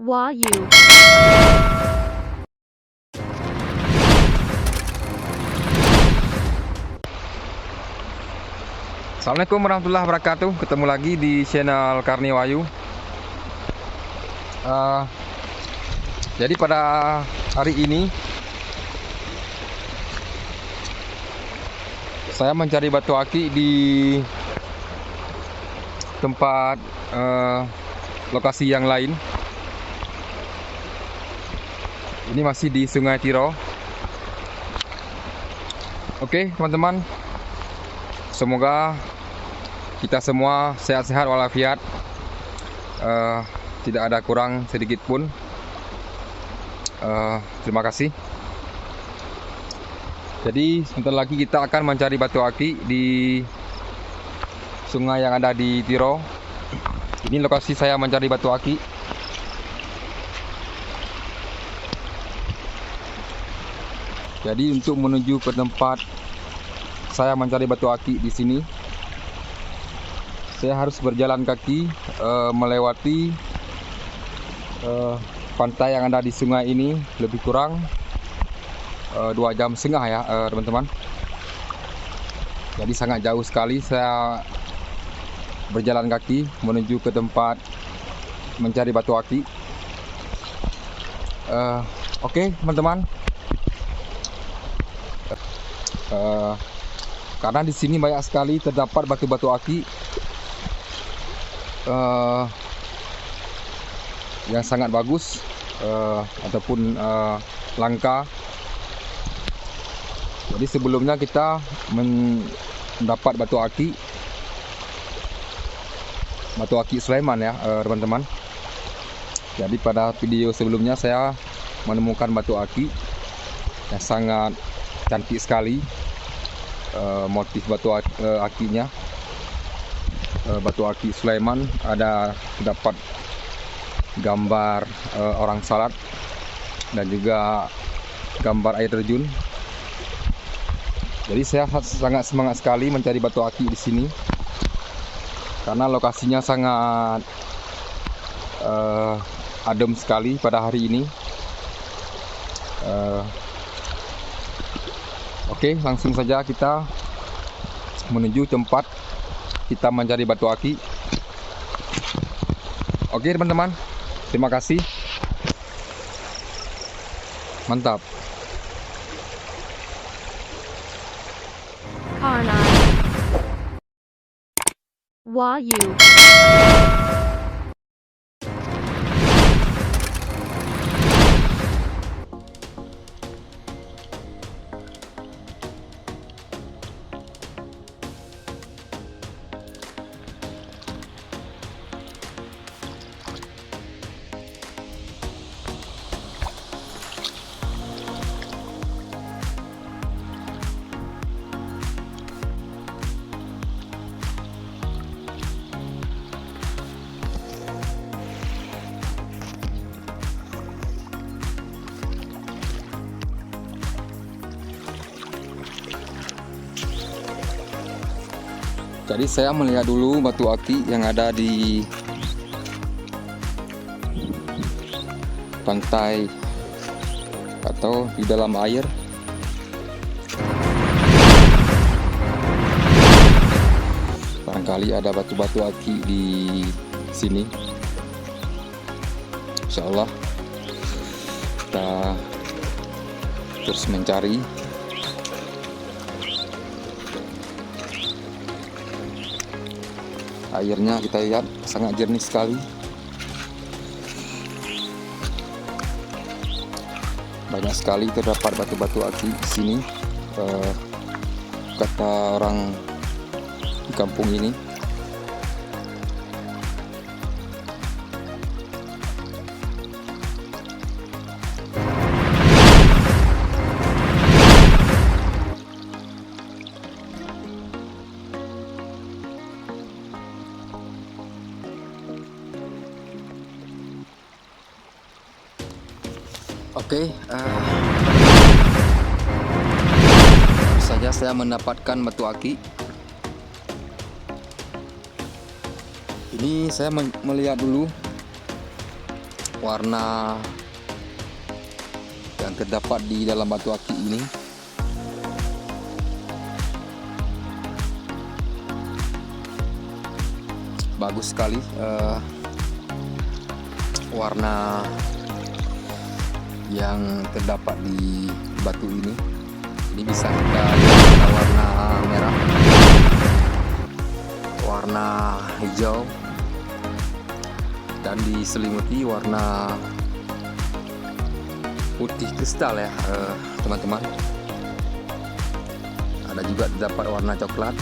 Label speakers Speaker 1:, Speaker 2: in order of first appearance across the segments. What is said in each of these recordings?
Speaker 1: Wahyu.
Speaker 2: Assalamualaikum warahmatullahi wabarakatuh. Ketemu lagi di channel Karni Wahyu. Jadi pada hari ini saya mencari batu aki di tempat lokasi yang lain. Ini masih di Sungai Tiro. Oke, teman-teman. Semoga kita semua sehat-sehat walafiat, tidak ada kurang sedikit pun. Terima kasih. Jadi sebentar lagi kita akan mencari batu aki di sungai yang ada di Tiro. Ini lokasi saya mencari batu aki. Jadi untuk menuju ke tempat saya mencari batu aki di sini, saya harus berjalan kaki melewati pantai yang ada di sungai ini, lebih kurang 2,5 jam ya, teman-teman. Jadi sangat jauh sekali saya berjalan kaki menuju ke tempat mencari batu aki. Oke, teman-teman. Karena di sini banyak sekali terdapat batu-batu aki yang sangat bagus ataupun langka. Jadi sebelumnya kita mendapat batu aki Sulaiman ya, teman-teman. Jadi pada video sebelumnya saya menemukan batu aki yang sangat cantik sekali. Motif batu akinya, batu aki Sulaiman, ada terdapat gambar orang salat dan juga gambar air terjun. Jadi saya sangat semangat sekali mencari batu aki di sini karena lokasinya sangat adem sekali pada hari ini. Oke, langsung saja kita menuju tempat kita mencari batu aki. Oke, teman-teman. Terima kasih. Mantap.
Speaker 1: Karni Wahyu.
Speaker 2: Jadi saya melihat dulu batu aki yang ada di pantai atau di dalam air. Barangkali ada batu-batu aki di sini. Insya Allah kita terus mencari. Airnya kita lihat sangat jernih sekali. Banyak sekali terdapat batu-batu aki di sini, kata orang di kampung ini. Oke, baru saja saya mendapatkan batu aki. Ini saya melihat dulu warna yang terdapat di dalam batu aki ini. Bagus sekali warna yang terdapat di batu ini. Ini bisa kita lihat warna merah, warna hijau, dan diselimuti warna putih kristal ya teman-teman. Ada juga terdapat warna coklat.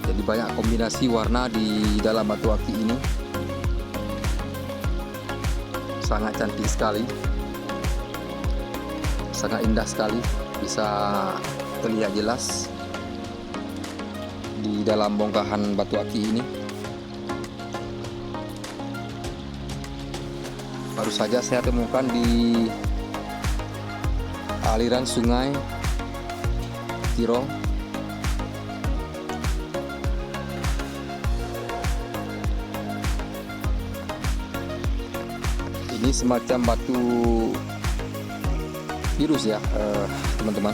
Speaker 2: Jadi banyak kombinasi warna di dalam batu aki ini. Sangat cantik sekali, sangat indah sekali, bisa terlihat jelas di dalam bongkahan batu aki ini. Baru saja saya temukan di aliran sungai Tiro. Ini semacam batu virus ya teman-teman.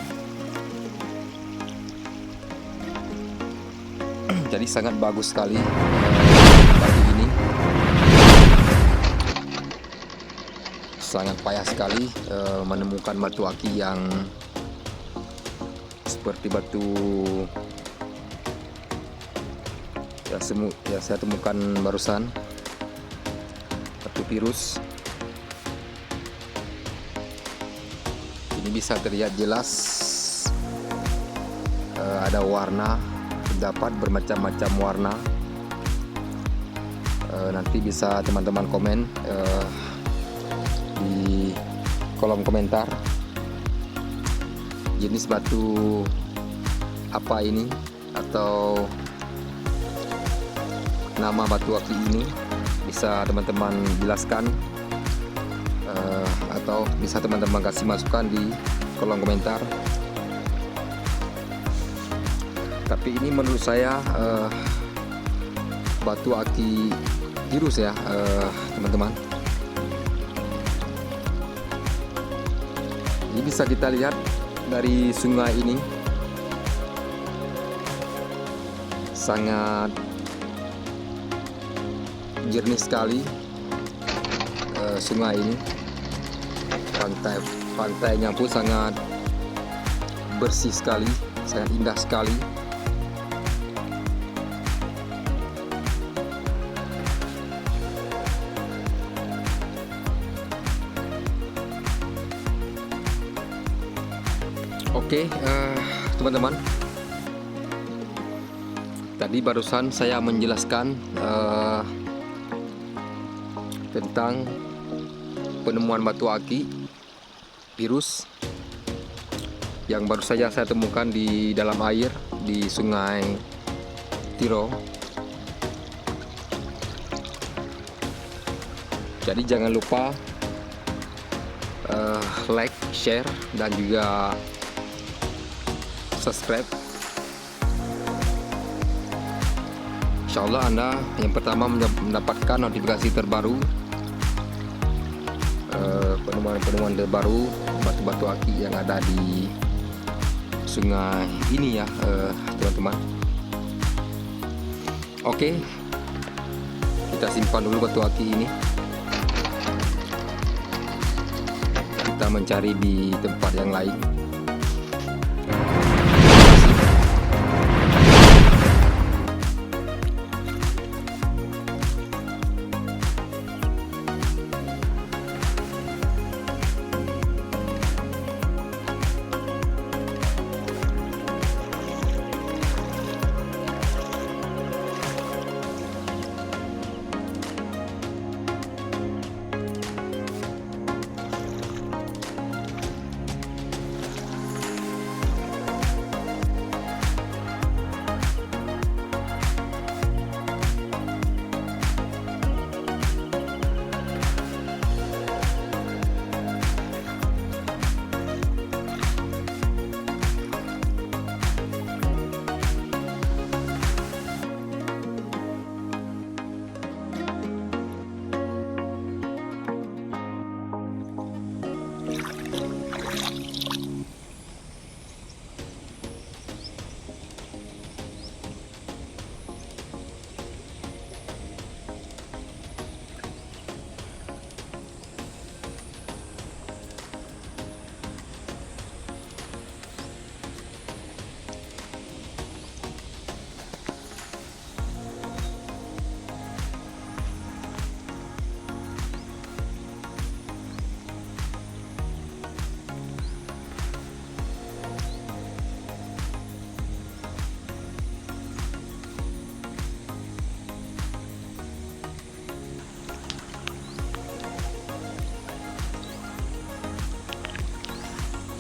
Speaker 2: Jadi sangat bagus sekali batu ini. Sangat payah sekali menemukan batu aki yang seperti batu ya saya temukan barusan, batu virus. Ini bisa terlihat jelas ada warna, terdapat bermacam-macam warna. Nanti bisa teman-teman komen di kolom komentar jenis batu apa ini, atau nama batu aki ini. Bisa teman-teman jelaskan atau bisa teman-teman kasih masukan di kolom komentar. Tapi ini menurut saya batu aki virus ya teman-teman. Ini bisa kita lihat dari sungai ini, sangat jernih sekali sungai ini. Pantainya pun sangat bersih sekali, sangat indah sekali. Oke, teman-teman, tadi barusan saya menjelaskan tentang penemuan batu aki virus yang baru saja saya temukan di dalam air di sungai Tiro. Jadi jangan lupa like, share, dan juga subscribe. Insya Allah Anda yang pertama mendapatkan notifikasi terbaru, penemuan-penemuan terbaru batu-batu aki yang ada di sungai ini ya teman-teman. Oke, kita simpan dulu batu aki ini. Kita mencari di tempat yang lain.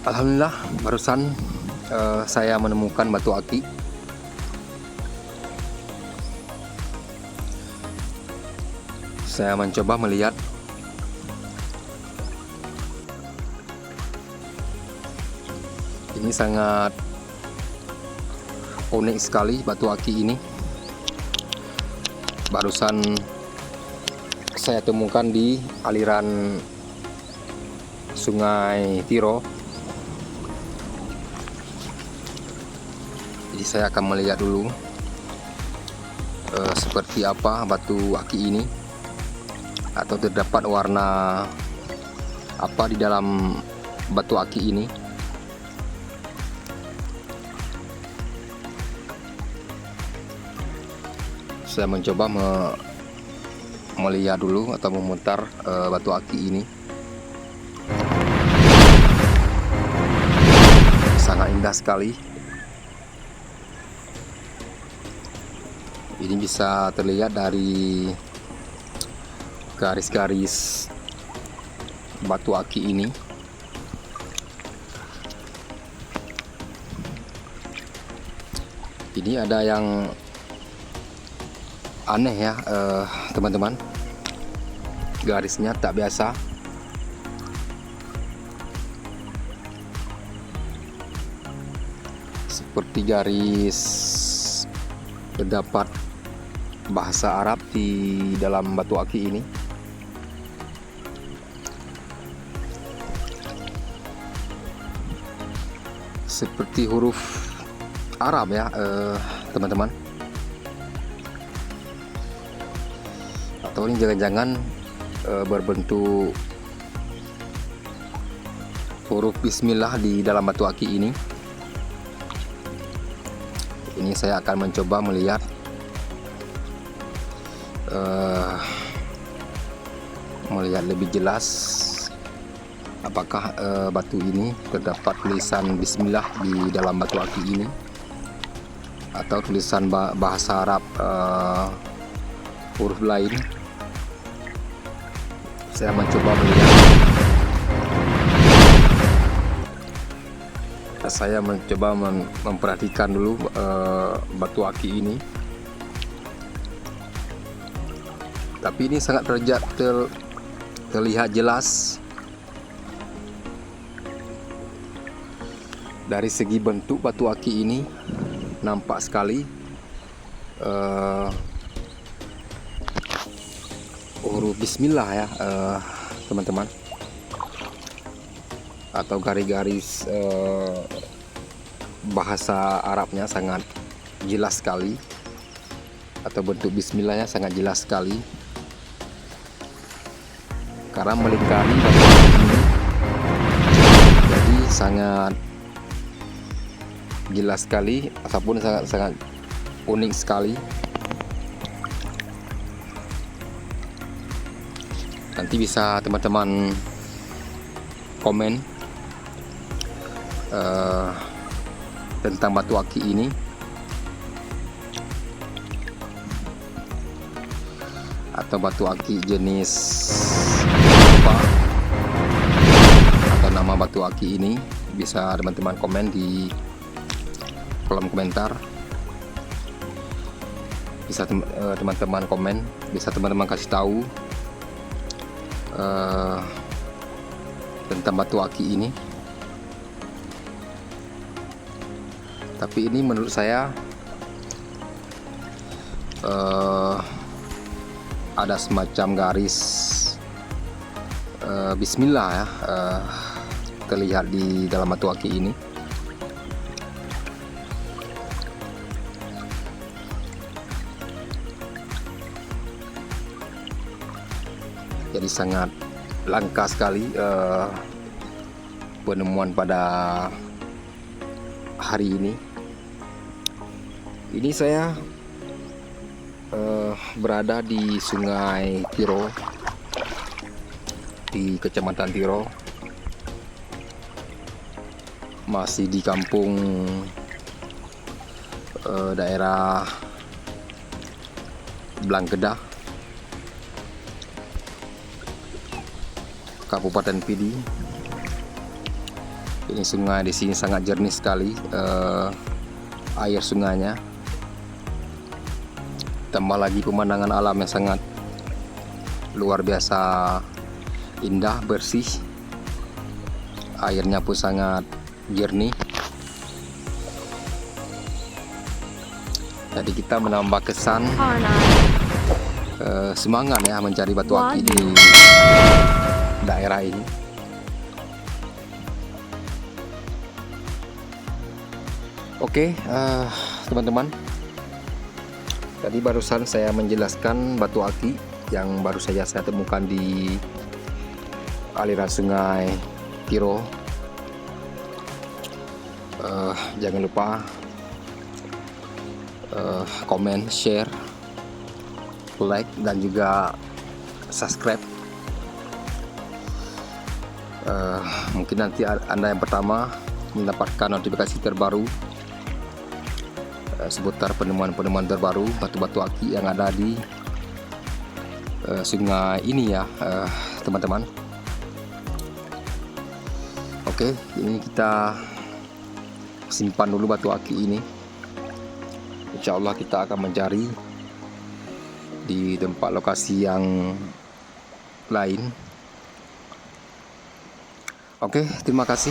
Speaker 2: Alhamdulillah barusan saya menemukan batu aki. Saya mencoba melihat. Ini sangat unik sekali batu aki ini. Barusan saya temukan di aliran Sungai Tiro. Jadi saya akan melihat dulu seperti apa batu aki ini, atau terdapat warna apa di dalam batu aki ini. Saya mencoba melihat dulu atau memutar batu aki ini. Sangat indah sekali. Ini bisa terlihat dari garis-garis batu aki ini. Ini ada yang aneh ya teman-teman, garisnya tak biasa. Seperti garis terdapat bahasa Arab di dalam batu aki ini. Seperti huruf Arab ya teman-teman. Atau ini jangan-jangan berbentuk huruf Bismillah di dalam batu aki ini. Ini saya akan mencoba melihat lebih jelas apakah batu ini terdapat tulisan Bismillah di dalam batu aki ini, atau tulisan bahasa Arab huruf lain. Saya mencoba melihat. Saya mencoba memperhatikan dulu batu aki ini. Tapi ini sangat terlihat jelas dari segi bentuk batu aki ini. Nampak sekali huruf Bismillah ya teman-teman, atau garis-garis bahasa Arabnya sangat jelas sekali, atau bentuk Bismillahnya sangat jelas sekali karena melingkari batu aki ini. Jadi sangat jelas sekali ataupun sangat unik sekali. Nanti bisa teman-teman komen tentang batu aki ini. Atau batu aki jenis apa, atau nama batu aki ini, bisa teman-teman komen di kolom komentar. Bisa teman-teman komen, bisa teman-teman kasih tahu tentang batu aki ini. Tapi ini menurut saya ada semacam garis Bismillah ya terlihat di dalam batu aki ini. Jadi sangat langka sekali penemuan pada hari ini. Ini saya berada di Sungai Tiro, di Kecamatan Tiro, masih di kampung daerah Blangkedah, Kabupaten Pidi. Ini sungai di sini sangat jernih sekali air sungainya. Tambah lagi pemandangan alam yang sangat luar biasa indah, bersih. Airnya pun sangat jernih. Jadi kita menambah kesan semangat ya mencari batu aki di daerah ini. Oke, teman-teman, tadi barusan saya menjelaskan batu aki yang baru saja saya temukan di aliran sungai Tiro. Jangan lupa komen, share, like, dan juga subscribe. Mungkin nanti Anda yang pertama mendapatkan notifikasi terbaru seputar penemuan-penemuan terbaru batu-batu aki yang ada di sungai ini ya, teman-teman. Oke, ini kita simpan dulu batu aki ini. Insya Allah kita akan mencari di tempat lokasi yang lain. Oke, terima kasih.